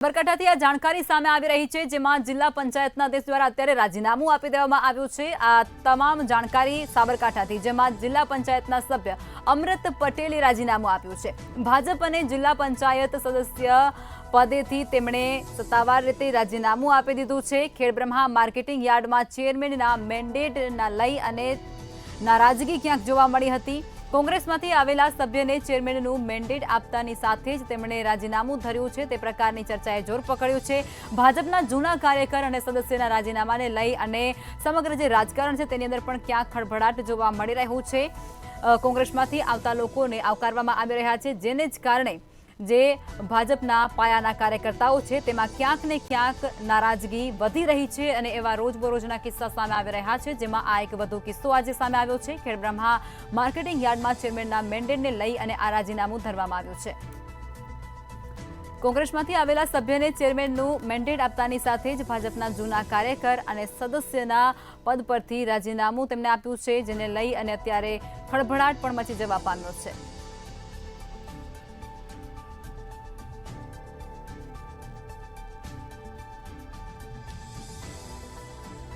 સાબરકાંઠાથી આ જાણકારી સામે આવી રહી છે, જેમાં જિલ્લા પંચાયતના અધ્યક્ષ દ્વારા અત્યારે રાજીનામું આપી દેવામાં આવ્યું છે। આ તમામ જાણકારી સાબરકાંઠાથી, જેમાં જિલ્લા પંચાયતના સભ્ય અમૃત પટેલે રાજીનામું આપ્યું છે। ભાજપ અને જિલ્લા પંચાયત સદસ્ય પદેથી તેમણે સત્તાવાર રીતે રાજીનામું આપી દીધું છે। ખેડબ્રહ્મા માર્કેટિંગ યાર્ડમાં ચેરમેનના મેન્ડેટના લઈ અને નારાજગી ક્યાંક જોવા મળી હતી। કોંગ્રેસમાંથી આવેલા સભ્યને ચેરમેનનું મેન્ડેટ આપતાની સાથે જ તેમણે રાજીનામું ધર્યું છે, તે પ્રકારની ચર્ચાએ જોર પકડ્યું છે। ભાજપના જૂના કાર્યકર અને સદસ્યના રાજીનામાને લઈ અને સમગ્ર જે રાજકારણ છે તેની અંદર પણ ક્યાંક ખળભળાટ જોવા મળી રહ્યું છે। કોંગ્રેસમાંથી આવતા લોકોને આવકારવામાં આવી રહ્યા છે, જેને જ કારણે જે ભાજપના પાયાના કાર્યકર્તાઓ છે તેમાં ક્યાંક ને ક્યાંક નારાજગી વધી રહી છે અને એવા રોજબરોજના કિસ્સા સામે આવી રહ્યા છે, જેમાં આ એક વધુ કિસ્સો આજે સામે આવ્યો છે। ખેડબ્રહ્મા માર્કેટિંગ યાર્ડમાં ચેરમેનના મેન્ડેટને લઈ અને આ રાજીનામું ધરવામાં આવ્યું છે। કોંગ્રેસમાંથી આવેલા સભ્યને ચેરમેનનું મેન્ડેટ આપતાની સાથે જ ભાજપના જૂના કાર્યકર અને સદસ્યના પદ પરથી રાજીનામું તેમને આપ્યું છે, જેને લઈ અને અત્યારે ખળભળાટ પણ મચી જવા પામ્યો છે।